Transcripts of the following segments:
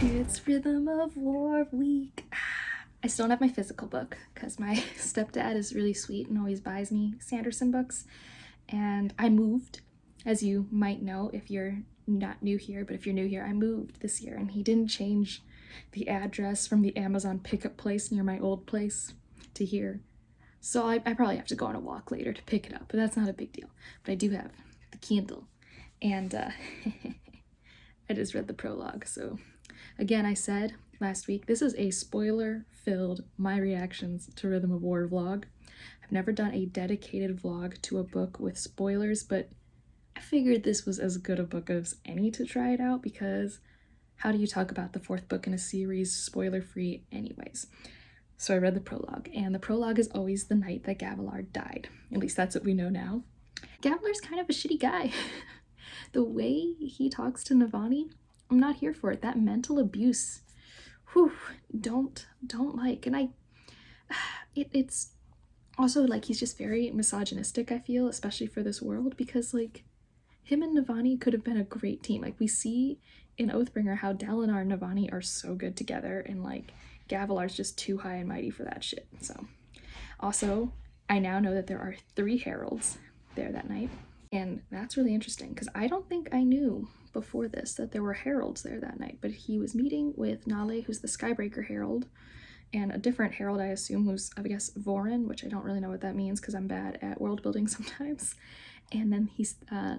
It's Rhythm of War week. I still don't have my physical book because my stepdad is really sweet and always buys me Sanderson books. And I moved, as you might know if you're not new here, but if you're new here, I moved this year and he didn't change the address from the Amazon pickup place near my old place to here. So I probably have to go on a walk later to pick it up, but that's not a big deal. But I do have the Kindle, and I just read the prologue. So again, I said last week, this is a spoiler-filled my reactions to Rhythm of War vlog. I've never done a dedicated vlog to a book with spoilers, but I figured this was as good a book as any to try it out, because how do you talk about the fourth book in a series spoiler-free anyways? So I read the prologue, and the prologue is always the night that Gavilar died. At least that's what we know now. Gavilar's kind of a shitty guy. The way he talks to Navani, I'm not here for it. That mental abuse, whew, don't like. And it's also like he's just very misogynistic, I feel, especially for this world, because like him and Navani could have been a great team. Like we see in Oathbringer how Dalinar and Navani are so good together, and like Gavilar's just too high and mighty for that shit. So also, I now know that there are 3 heralds there that night, and that's really interesting because I don't think I knew before this that there were heralds there that night. But he was meeting with Nale, who's the Skybreaker herald, and a different herald, I assume, who's, I guess, Vorin, which I don't really know what that means because I'm bad at world building sometimes. And then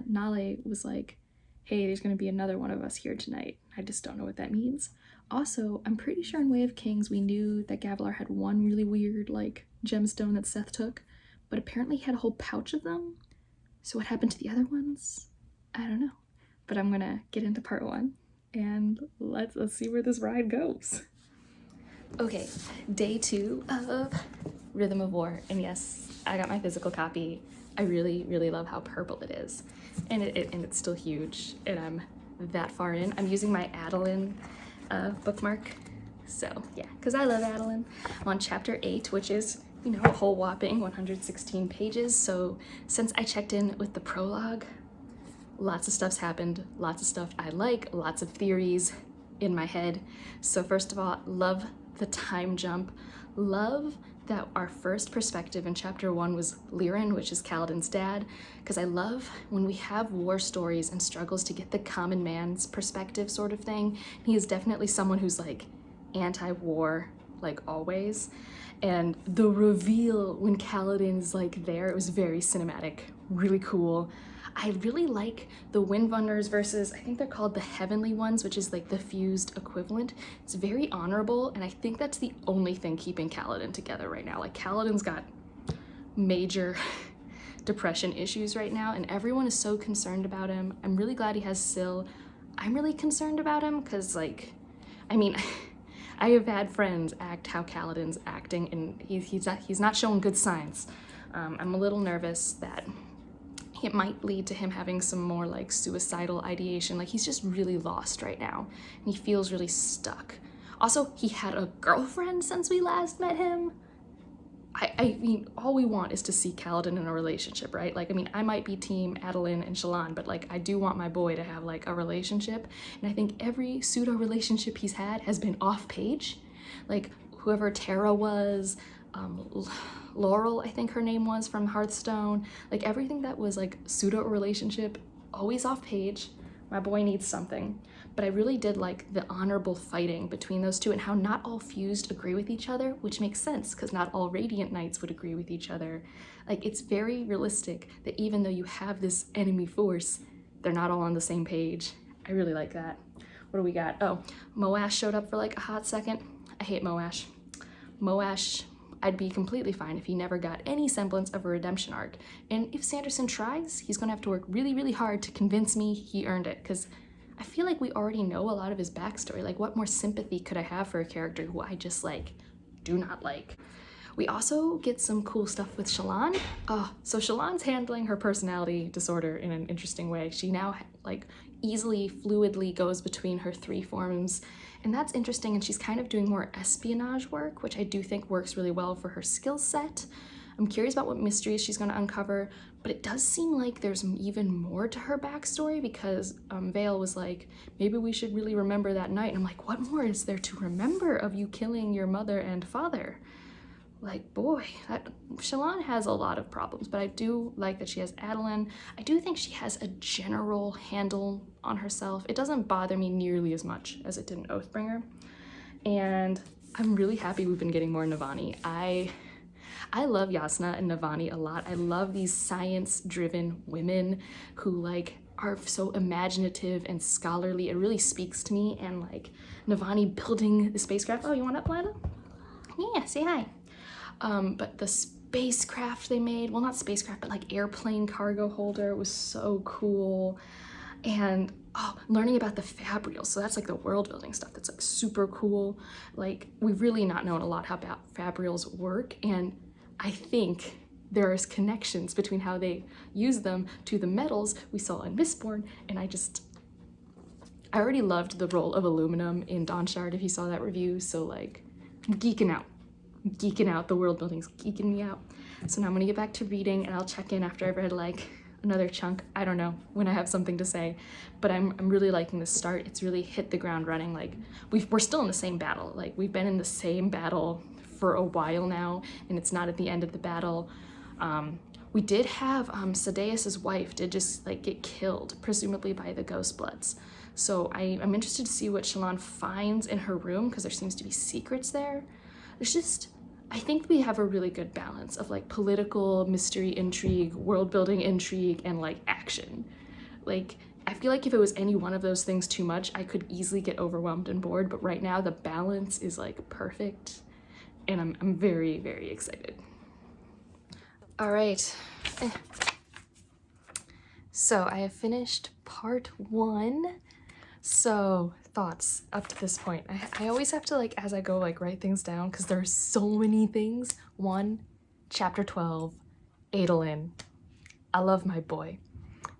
Nale was like, hey, there's going to be another one of us here tonight. I just don't know what that means. Also, I'm pretty sure in Way of Kings we knew that Gavilar had one really weird like gemstone that Seth took, but apparently he had a whole pouch of them. So what happened to the other ones? I don't know. But I'm gonna get into part 1 and let's see where this ride goes. Okay, day 2 of Rhythm of War, and yes, I got my physical copy. I really love how purple it is, and it's still huge, and I'm that far in. I'm using my Adolin bookmark, so yeah, because I love Adolin. I'm on chapter 8, which is, you know, a whole whopping 116 pages. So since I checked in with the prologue, lots of stuff's happened, lots of stuff I like, lots of theories in my head. So first of all, love the time jump. Love that our first perspective in chapter 1 was Lirin, which is Kaladin's dad, because I love when we have war stories and struggles to get the common man's perspective sort of thing. He is definitely someone who's like anti-war, like always. And the reveal when Kaladin is like there, it was very cinematic, really cool. I really like the Windrunners versus, I think they're called the Heavenly Ones, which is like the fused equivalent. It's very honorable, and I think that's the only thing keeping Kaladin together right now. Like Kaladin's got major depression issues right now, and everyone is so concerned about him. I'm really glad he has Syl. I'm really concerned about him because, like, I mean, I have had friends act how Kaladin's acting, and he's not showing good signs. I'm a little nervous that it might lead to him having some more like suicidal ideation. Like he's just really lost right now and he feels really stuck. Also, he had a girlfriend since we last met him. I mean, all we want is to see Kaladin in a relationship, right? Like, I mean, I might be team Adolin and Shallan, but like I do want my boy to have like a relationship. And I think every pseudo relationship he's had has been off page. Like whoever Tara was, Laurel, I think her name was, from Hearthstone, like everything that was like pseudo relationship, always off page. My boy needs something. But I really did like the honorable fighting between those two and how not all fused agree with each other, which makes sense because not all Radiant Knights would agree with each other. Like it's very realistic that even though you have this enemy force, they're not all on the same page. I really like that. What do we got? Oh, Moash showed up for like a hot second. I hate Moash. Moash, I'd be completely fine if he never got any semblance of a redemption arc. And if Sanderson tries, he's gonna have to work really hard to convince me he earned it, because I feel like we already know a lot of his backstory. Like what more sympathy could I have for a character who I just like do not like? We also get some cool stuff with Shallan. So Shallan's handling her personality disorder in an interesting way. She now like easily, fluidly goes between her 3 forms, and that's interesting, and she's kind of doing more espionage work, which I do think works really well for her skill set. I'm curious about what mysteries she's going to uncover, but it does seem like there's even more to her backstory because Vale was like, maybe we should really remember that night. And I'm like, what more is there to remember of you killing your mother and father? Like, boy, Shallan has a lot of problems, but I do like that she has Adolin. I do think she has a general handle on herself. It doesn't bother me nearly as much as it did in Oathbringer. And I'm really happy we've been getting more Navani. I love Jasnah and Navani a lot. I love these science-driven women who like are so imaginative and scholarly. It really speaks to me. And like Navani building the spacecraft. Oh, you want up, Lila? Yeah, say hi. But the spacecraft they made, well, not spacecraft, but like airplane cargo holder was so cool. And learning about the Fabrials, so that's like the world building stuff that's like super cool. Like we've really not known a lot about Fabrials work, and I think there's connections between how they use them to the metals we saw in Mistborn, and I already loved the role of aluminum in Dawnshard if you saw that review, so like I'm geeking out, the world building's geeking me out. So now I'm gonna get back to reading and I'll check in after I've read like another chunk, I don't know, when I have something to say, but I'm really liking the start. It's really hit the ground running. Like we're still in the same battle. Like we've been in the same battle for a while now, and it's not at the end of the battle. We did have Sadeas's wife did just like get killed, presumably by the Ghostbloods. So I'm interested to see what Shallan finds in her room because there seems to be secrets there. I think we have a really good balance of like political mystery intrigue, world building intrigue, and like action. Like I feel like if it was any one of those things too much, I could easily get overwhelmed and bored, but right now the balance is like perfect, and I'm very, very excited. All right. So I have finished part 1. So thoughts up to this point. I always have to like, as I go, like write things down because there are so many things. 1, chapter 12, Adolin. I love my boy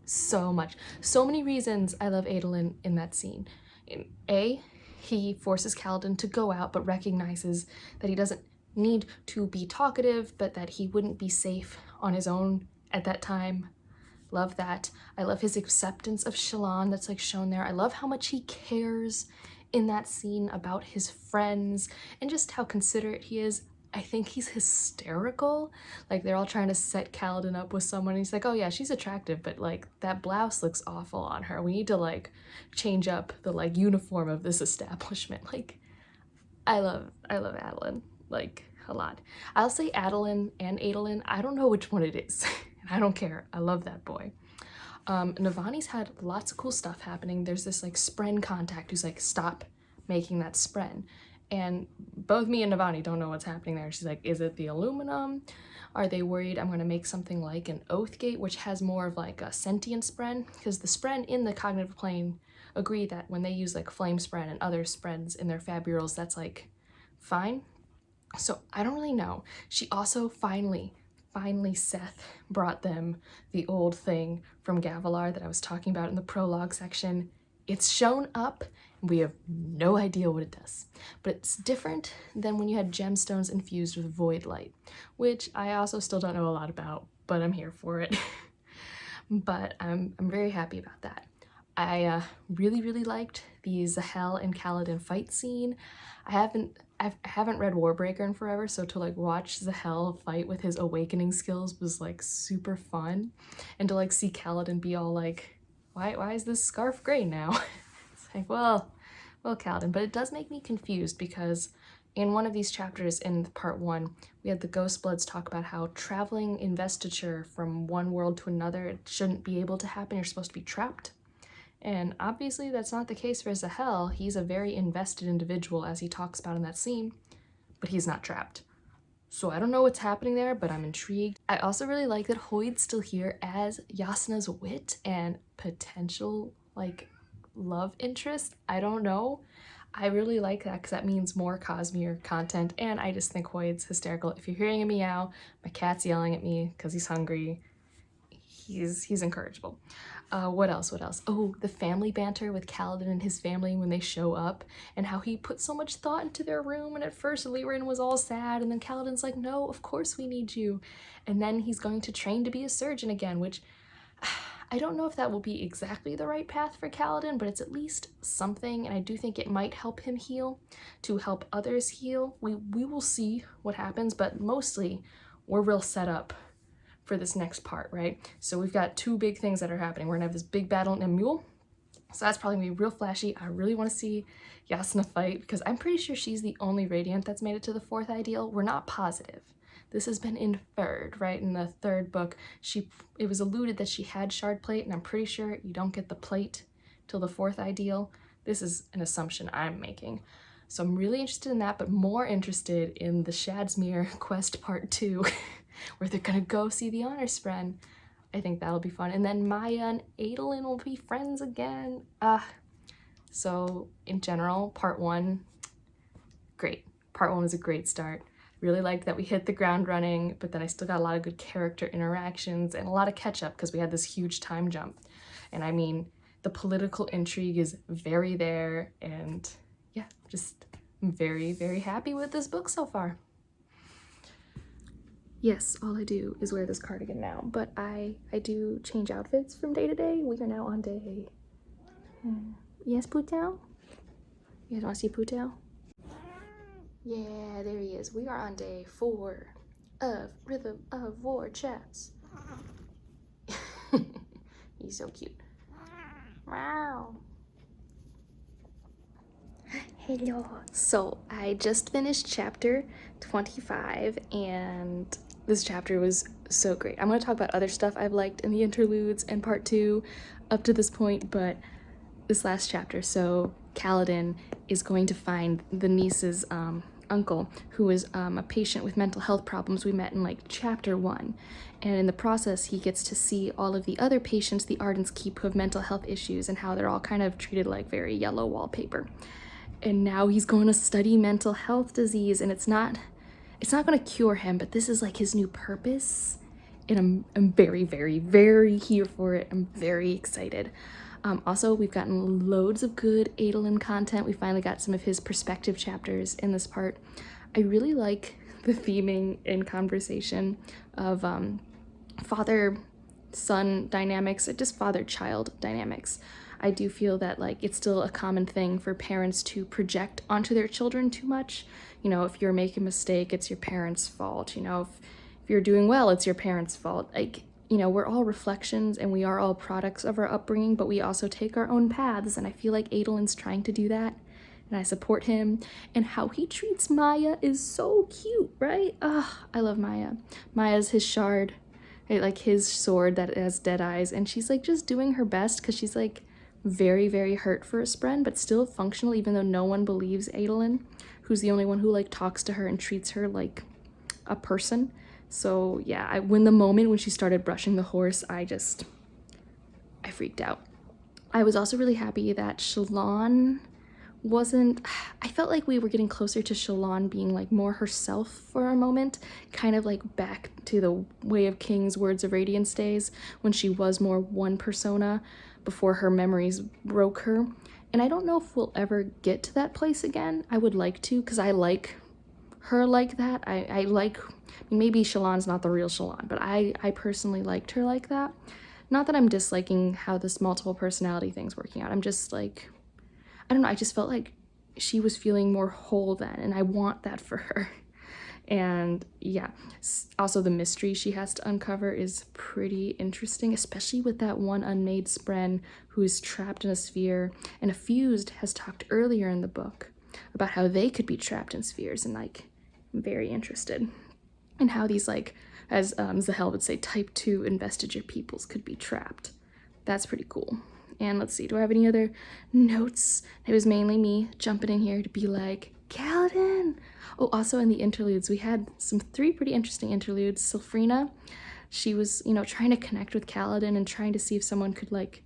so much. So many reasons I love Adolin in that scene. He forces Kaladin to go out, but recognizes that he doesn't need to be talkative, but that he wouldn't be safe on his own at that time. Love that. I love his acceptance of Shallan that's like shown there. I love how much he cares in that scene about his friends and just how considerate he is. I think he's hysterical. Like they're all trying to set Kaladin up with someone. And he's like, oh yeah, she's attractive, but like that blouse looks awful on her. We need to like change up the like uniform of this establishment. Like I love Adolin like a lot. I'll say Adolin and Adolin. I don't know which one it is. I don't care. I love that boy. Navani's had lots of cool stuff happening. There's this like Spren contact who's like, stop making that Spren. And both me and Navani don't know what's happening there. She's like, is it the aluminum? Are they worried I'm going to make something like an Oathgate, which has more of like a sentient Spren? Because the Spren in the cognitive plane agree that when they use like Flame Spren and other Sprens in their Faburals, that's like fine. So I don't really know. She also finally Seth brought them the old thing from Gavilar that I was talking about in the prologue section. It's shown up, and we have no idea what it does. But it's different than when you had gemstones infused with void light, which I also still don't know a lot about, but I'm here for it. But I'm very happy about that. I really liked the Zahel and Kaladin fight scene. I haven't read Warbreaker in forever, so to like watch Zahel fight with his awakening skills was like super fun, and to like see Kaladin be all like, why is this scarf gray now? It's like, well Kaladin, but it does make me confused because in one of these chapters in part 1, we had the Ghostbloods talk about how traveling investiture from one world to another, it shouldn't be able to happen. You're supposed to be trapped. And obviously that's not the case for Zahel. He's a very invested individual, as he talks about in that scene, but he's not trapped. So I don't know what's happening there, but I'm intrigued. I also really like that Hoid's still here as Jasnah's wit and potential like love interest. I don't know. I really like that because that means more Cosmere content, and I just think Hoid's hysterical. If you're hearing a meow, my cat's yelling at me because he's hungry. he's incorrigible. What else? Oh, the family banter with Kaladin and his family when they show up, and how he put so much thought into their room, and at first Lyrin was all sad, and then Kaladin's like, no, of course we need you. And then he's going to train to be a surgeon again, which I don't know if that will be exactly the right path for Kaladin, but it's at least something, and I do think it might help him heal, to help others heal. We will see what happens, but mostly we're real set up for this next part, right? So we've got two big things that are happening. We're gonna have this big battle in Emule, so that's probably gonna be real flashy. I really want to see Yasna fight, because I'm pretty sure she's the only Radiant that's made it to the 4th ideal. We're not positive. This has been inferred, right? In the 3rd book, it was alluded that she had shard plate, and I'm pretty sure you don't get the plate till the 4th ideal. This is an assumption I'm making. So I'm really interested in that, but more interested in the Shadsmere quest part 2, where they're gonna go see the Honor Spren. I think that'll be fun. And then Maya and Adolin will be friends again. So in general, part 1, great. Part 1 was a great start. Really liked that we hit the ground running, but then I still got a lot of good character interactions and a lot of catch up because we had this huge time jump. And I mean, the political intrigue is very there, and yeah, just very, very happy with this book so far. Yes, all I do is wear this cardigan now, but I do change outfits from day to day. We are now on day... Yes, Putao? You guys want to see Putao? Yeah, there he is. We are on day 4 of Rhythm of War chats. He's so cute. Wow. Hello. So I just finished chapter 25, and this chapter was so great. I'm going to talk about other stuff I've liked in the interludes and part 2 up to this point, but this last chapter, so Kaladin is going to find the niece's uncle, who is a patient with mental health problems we met in like chapter 1, and in the process he gets to see all of the other patients the Ardents keep who have mental health issues and how they're all kind of treated like very yellow wallpaper. And now he's going to study mental health disease, and it's not going to cure him, but this is like his new purpose, and I'm very, very, very here for it. I'm very excited. Also, we've gotten loads of good Adolin content. We finally got some of his perspective chapters in this part. I really like the theming and conversation of father-son dynamics, or just father-child dynamics. I do feel that like it's still a common thing for parents to project onto their children too much. You know, if you're making a mistake, it's your parents' fault. You know, if you're doing well, it's your parents' fault. Like, you know, we're all reflections and we are all products of our upbringing, but we also take our own paths, and I feel like Adolin's trying to do that, and I support him. And how he treats Maya is so cute, right? I love Maya. Maya's his shard, like his sword that has dead eyes, and she's like just doing her best because she's like very, very hurt for a Spren, but still functional, even though no one believes Adolin, who's the only one who like talks to her and treats her like a person. So yeah, when she started brushing the horse, I freaked out. I was also really happy that Shallan wasn't, I felt like we were getting closer to Shallan being like more herself for a moment, kind of like back to the Way of Kings Words of Radiance days when she was more one persona before her memories broke her. And I don't know if we'll ever get to that place again. I would like to, because I like her like that. I like, maybe Shallan's not the real Shallan, but I personally liked her like that. Not that I'm disliking how this multiple personality thing's working out. I'm just like, I don't know, I just felt like she was feeling more whole then, and I want that for her. And yeah, also the mystery she has to uncover is pretty interesting, especially with that one unmade Spren who is trapped in a sphere. And Effused has talked earlier in the book about how they could be trapped in spheres, and like, I'm very interested in how these, like, as Zahel would say, type 2 Investiture peoples could be trapped. That's pretty cool. And let's see, do I have any other notes? It was mainly me jumping in here to be like, Kaladin! Oh, also in the interludes, we had 3 pretty interesting interludes. Sylphrena, she was, you know, trying to connect with Kaladin and trying to see if someone could, like,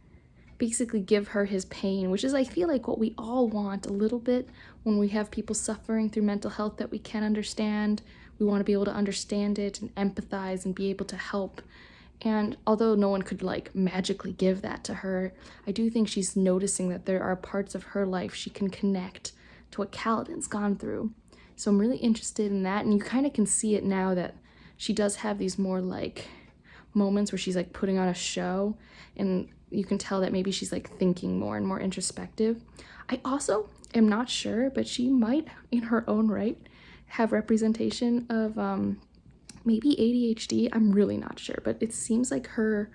basically give her his pain, which is, I feel like, what we all want a little bit when we have people suffering through mental health that we can't understand. We want to be able to understand it and empathize and be able to help. And although no one could like magically give that to her, I do think she's noticing that there are parts of her life she can connect to what Kaladin's gone through. So I'm really interested in that, and you kind of can see it now that she does have these more like moments where she's like putting on a show, and you can tell that maybe she's like thinking more and more introspective. I also am not sure, but she might in her own right have representation of maybe ADHD. I'm really not sure, but it seems like her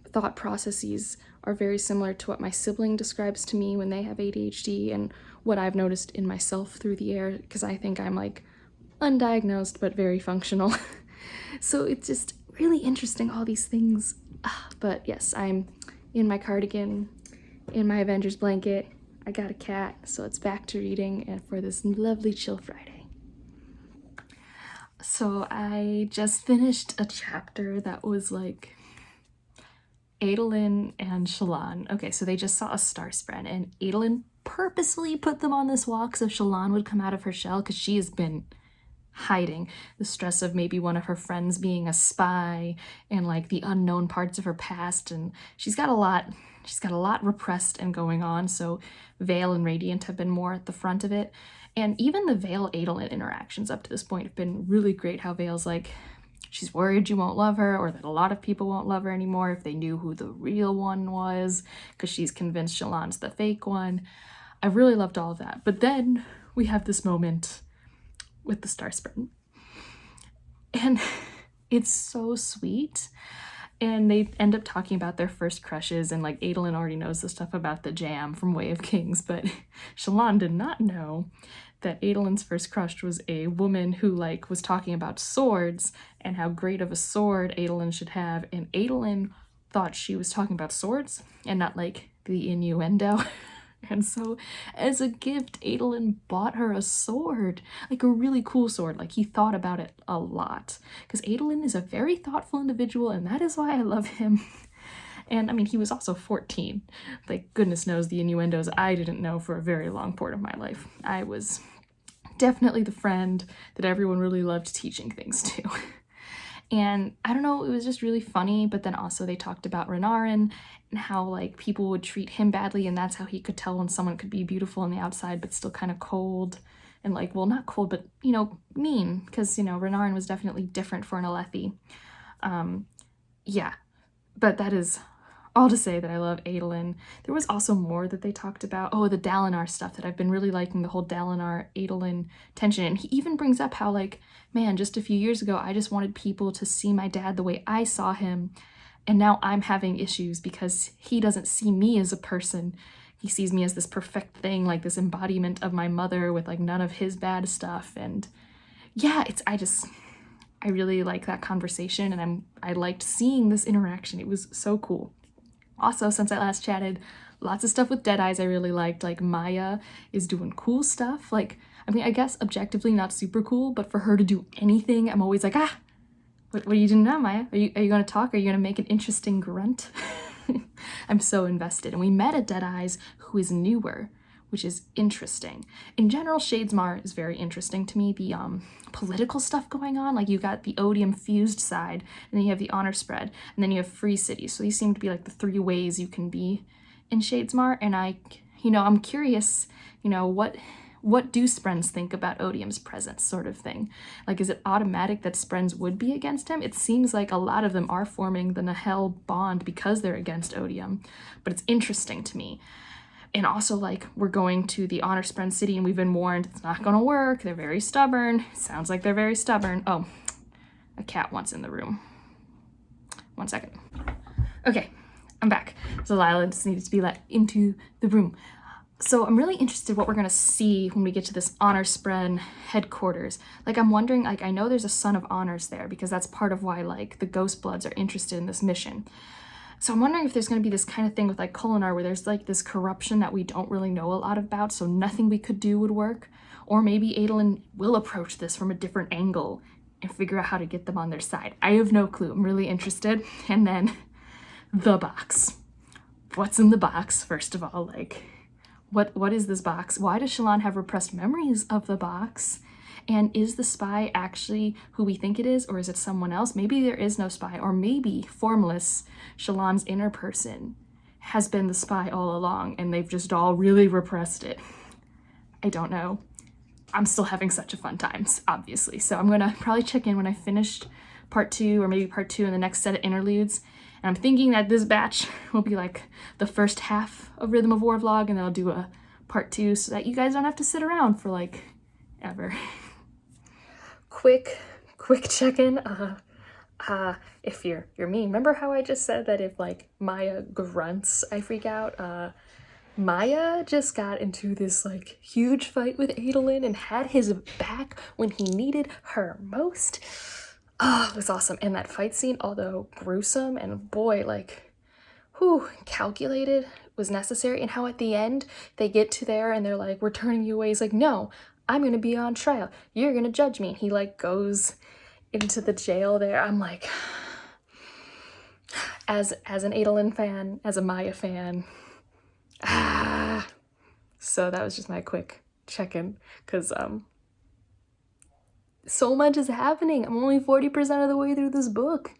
thought processes are very similar to what my sibling describes to me when they have ADHD, and what I've noticed in myself through the year, because I think I'm like undiagnosed but very functional. So it's just really interesting, all these things. But yes, I'm in my cardigan, in my Avengers blanket. I got a cat, so it's back to reading and for this lovely chill Friday. So I just finished a chapter that was like Adolin and Shallan. Okay, so they just saw a star spread, and Adolin purposely put them on this walk so Shallan would come out of her shell, because she has been hiding the stress of maybe one of her friends being a spy and like the unknown parts of her past, and she's got a lot repressed and going on. So Vale and Radiant have been more at the front of it, and even the Vale Adolin interactions up to this point have been really great. How Vale's like, she's worried you won't love her, or that a lot of people won't love her anymore if they knew who the real one was, because she's convinced Shallan's the fake one. I really loved all of that. But then we have this moment with the star spread, and it's so sweet. And they end up talking about their first crushes, and like Adolin already knows the stuff about the jam from Way of Kings, but Shallan did not know that Adolin's first crush was a woman who like was talking about swords and how great of a sword Adolin should have, and Adolin thought she was talking about swords and not like the innuendo. And so as a gift, Adolin bought her a sword, like a really cool sword. Like he thought about it a lot, because Adolin is a very thoughtful individual, and that is why I love him. And I mean, he was also 14. Like goodness knows the innuendos I didn't know for a very long part of my life. I was definitely the friend that everyone really loved teaching things to. And I don't know, it was just really funny. But then also they talked about Renarin and how like people would treat him badly, and that's how he could tell when someone could be beautiful on the outside but still kind of cold, and like, well, not cold, but you know, mean, because you know, Renarin was definitely different for an Alethi. Yeah, but that is all to say that I love Adolin. There was also more that they talked about. Oh, the Dalinar stuff, that I've been really liking, the whole Dalinar-Adolin tension. And he even brings up how like, man, just a few years ago, I just wanted people to see my dad the way I saw him. And now I'm having issues because he doesn't see me as a person. He sees me as this perfect thing, like this embodiment of my mother with like none of his bad stuff. And yeah, I really like that conversation, and I liked seeing this interaction. It was so cool. Also, since I last chatted, lots of stuff with Deadeyes I really liked. Like Maya is doing cool stuff. Like, I mean, I guess objectively not super cool, but for her to do anything, I'm always like, what are you doing now, Maya? Are you going to talk? Are you going to make an interesting grunt? I'm so invested. And we met a Deadeyes who is newer, which is interesting. In general, Shadesmar is very interesting to me. The political stuff going on, like you got the Odium fused side, and then you have the honor spread, and then you have free cities. So these seem to be like the three ways you can be in Shadesmar. And I'm curious, what do Sprens think about Odium's presence, sort of thing? Like, is it automatic that Sprens would be against him? It seems like a lot of them are forming the Nahel bond because they're against Odium, but it's interesting to me. And also, like, we're going to the Honor Spren city, and we've been warned it's not gonna work. They're very stubborn. Sounds like they're very stubborn. Oh, a cat wants in the room. 1 second. Okay, I'm back. So Lila just needed to be let into the room. So I'm really interested what we're gonna see when we get to this Honor Spren headquarters. Like, I'm wondering, like, I know there's a Son of Honors there because that's part of why, like, the Ghost Bloods are interested in this mission. So I'm wondering if there's going to be this kind of thing with like Kholinar where there's like this corruption that we don't really know a lot about, so nothing we could do would work. Or maybe Adolin will approach this from a different angle and figure out how to get them on their side. I have no clue. I'm really interested. And then the box. What's in the box, first of all? Like, what is this box? Why does Shallan have repressed memories of the box? And is the spy actually who we think it is, or is it someone else? Maybe there is no spy, or maybe Formless, Shallan's inner person, has been the spy all along and they've just all really repressed it. I don't know. I'm still having such a fun time, obviously. So I'm gonna probably check in when I finished part 2, or maybe part 2 in the next set of interludes. And I'm thinking that this batch will be like the first half of Rhythm of War vlog, and then I'll do a part 2 so that you guys don't have to sit around for like ever. Quick check-in. If you're me, remember how I just said that if like Maya grunts, I freak out? Maya just got into this like huge fight with Adolin and had his back when he needed her most. Oh, it was awesome. And that fight scene, although gruesome and boy, like, calculated, was necessary. And how at the end they get to there and they're like, we're turning you away. He's like, no, I'm gonna be on trial. You're gonna judge me. And he like goes into the jail there. I'm like, as an Adolin fan, as a Maya fan, so that was just my quick check-in, because so much is happening. I'm only 40% of the way through this book.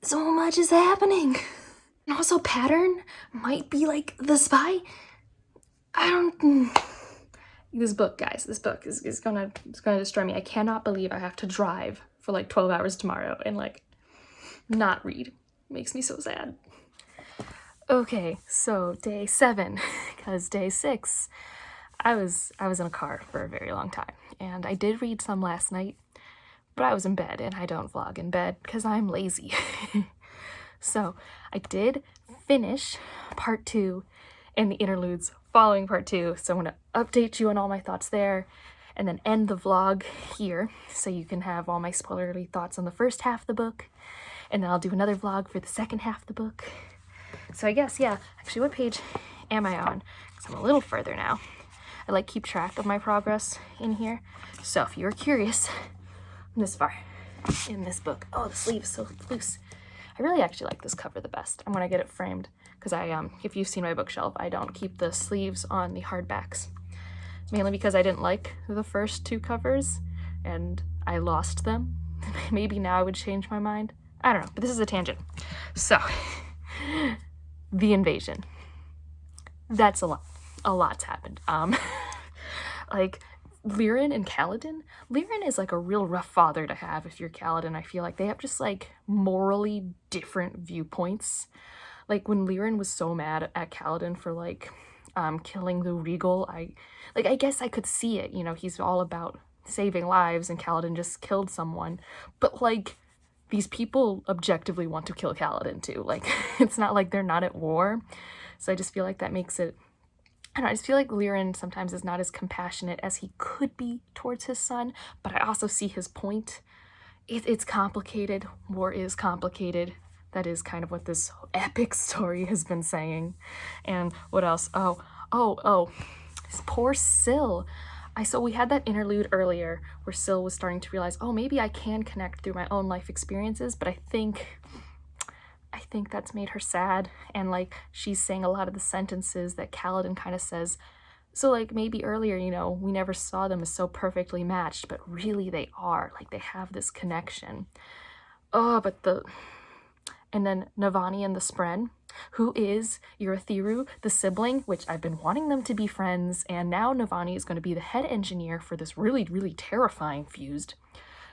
So much is happening. And also Pattern might be like the spy. I don't... This book, guys, this book is gonna destroy me. I cannot believe I have to drive for like 12 hours tomorrow and like not read. It makes me so sad. Okay, so day 7, because day 6, I was in a car for a very long time, and I did read some last night, but I was in bed, and I don't vlog in bed because I'm lazy. So I did finish part 2 and the interludes following part 2, so I'm going to update you on all my thoughts there, and then end the vlog here, so you can have all my spoilerly thoughts on the first half of the book, and then I'll do another vlog for the second half of the book. So I guess, yeah, actually, what page am I on? Because I'm a little further now. I like keep track of my progress in here. So if you're curious, I'm this far in this book. Oh, the sleeve is so loose. I really actually like this cover the best. I'm gonna get it framed because if you've seen my bookshelf, I don't keep the sleeves on the hardbacks. Mainly because I didn't like the first 2 covers and I lost them. Maybe now I would change my mind. I don't know, but this is a tangent. So, the invasion. That's a lot. A lot's happened. Like, Lirin and Kaladin. Lirin is like a real rough father to have if you're Kaladin. I feel like they have just like morally different viewpoints. Like when Lirin was so mad at Kaladin for like killing the Regal, I guess I could see it, you know, he's all about saving lives and Kaladin just killed someone. But like these people objectively want to kill Kaladin too. Like it's not like they're not at war. So I just feel like that makes it, I don't know, I just feel like Lirin sometimes is not as compassionate as he could be towards his son, but I also see his point. It's complicated. War is complicated. That is kind of what this epic story has been saying. And what else? Oh, this poor Syl. So we had that interlude earlier where Syl was starting to realize, oh, maybe I can connect through my own life experiences, but I think that's made her sad, and like she's saying a lot of the sentences that Kaladin kind of says. So like maybe earlier, you know, we never saw them as so perfectly matched, but really they are. Like they have this connection. Oh, and then Navani and the Spren, who is Urithiru, the sibling, which I've been wanting them to be friends, and now Navani is going to be the head engineer for this really, really terrifying fused.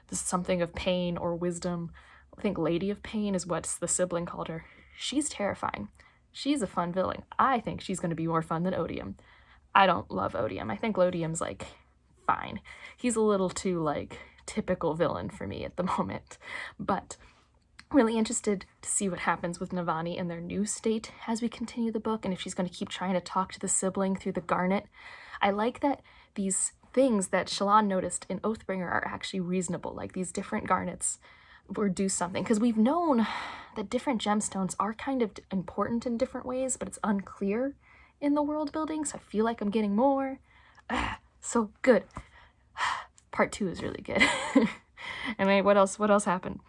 This is something of pain or wisdom. I think Lady of Pain is what the sibling called her. She's terrifying. She's a fun villain. I think she's going to be more fun than Odium. I don't love Odium. I think Odium's like fine. He's a little too like typical villain for me at the moment. But really interested to see what happens with Navani in their new state as we continue the book, and if she's going to keep trying to talk to the sibling through the Garnet. I like that these things that Shallan noticed in Oathbringer are actually reasonable, like these different Garnets or do something, because we've known that different gemstones are kind of important in different ways, but it's unclear in the world building, so I feel like I'm getting more. So good. Part 2 is really good. And then what else happened?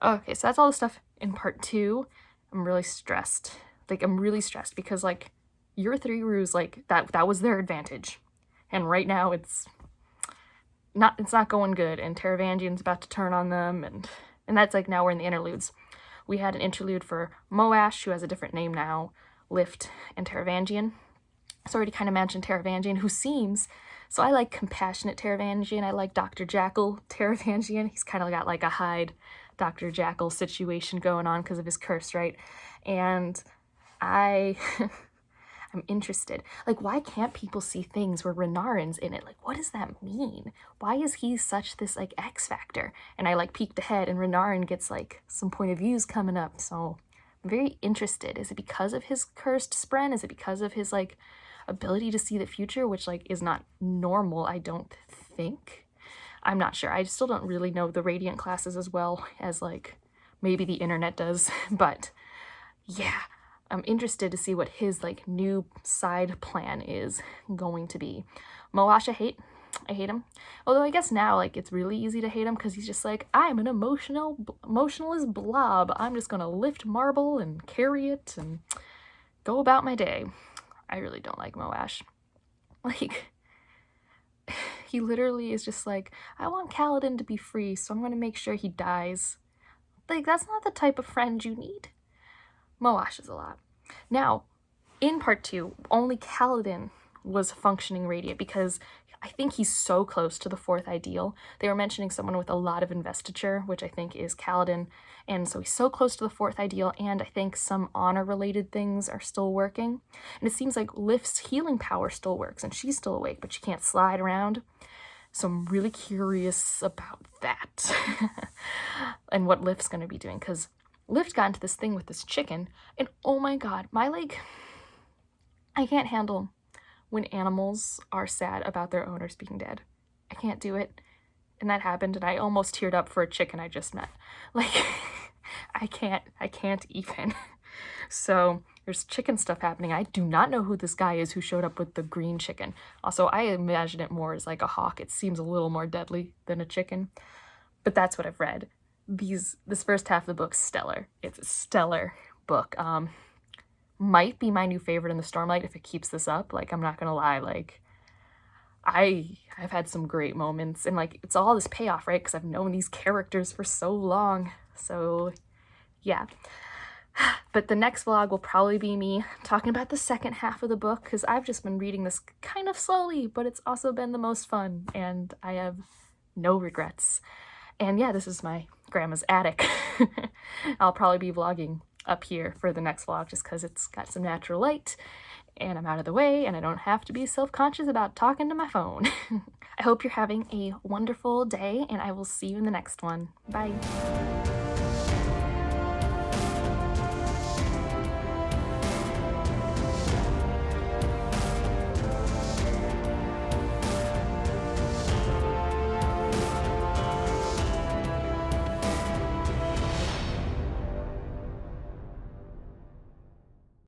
Okay, so that's all the stuff in part 2. I'm really stressed. Like, I'm really stressed because, like, Urithiru's, like, that was their advantage. And right now it's it's not going good, and Taravangian's about to turn on them, and that's like now we're in the interludes. We had an interlude for Moash, who has a different name now, Lift, and Taravangian. So I already kind of mentioned Taravangian, who seems, so I like compassionate Taravangian. I like Dr. Jackal Taravangian. He's kind of got like a Hyde Dr. Jackal situation going on because of his curse, right? And I'm interested. Like, why can't people see things where Renarin's in it? Like, what does that mean? Why is he such this, like, X factor? And I, like, peeked ahead, and Renarin gets, like, some point of views coming up, so I'm very interested. Is it because of his cursed spren? Is it because of his, like, ability to see the future, which, like, is not normal, I don't think? I'm not sure. I still don't really know the Radiant classes as well as, like, maybe the internet does, but yeah. I'm interested to see what his, like, new side plan is going to be. Moash, I hate him. Although I guess now, like, it's really easy to hate him because he's just like, I'm an emotionless blob. I'm just gonna lift marble and carry it and go about my day. I really don't like Moash. Like, he literally is just like, I want Kaladin to be free, so I'm gonna make sure he dies. Like, that's not the type of friend you need. Moash is a lot. Now, in part 2, only Kaladin was functioning Radiant because I think he's so close to the 4th ideal. They were mentioning someone with a lot of investiture, which I think is Kaladin, and so he's so close to the 4th ideal, and I think some honor-related things are still working. And it seems like Lift's healing power still works, and she's still awake, but she can't slide around. So I'm really curious about that and what Lift's going to be doing, because Lift got into this thing with this chicken, and oh my god, I can't handle when animals are sad about their owners being dead. I can't do it. And that happened, and I almost teared up for a chicken I just met. Like, I can't even. So there's chicken stuff happening. I do not know who this guy is who showed up with the green chicken. Also, I imagine it more as like a hawk. It seems a little more deadly than a chicken, but that's what I've read. This first half of the book's stellar. It's a stellar book. Might be my new favorite in the Stormlight if it keeps this up. Like, I'm not gonna lie, like, I've had some great moments, and like, it's all this payoff, right? Because I've known these characters for so long. So yeah. But the next vlog will probably be me talking about the second half of the book, because I've just been reading this kind of slowly, but it's also been the most fun, and I have no regrets. And yeah, this is my grandma's attic. I'll probably be vlogging up here for the next vlog just because it's got some natural light and I'm out of the way and I don't have to be self-conscious about talking to my phone. I hope you're having a wonderful day, and I will see you in the next one. Bye.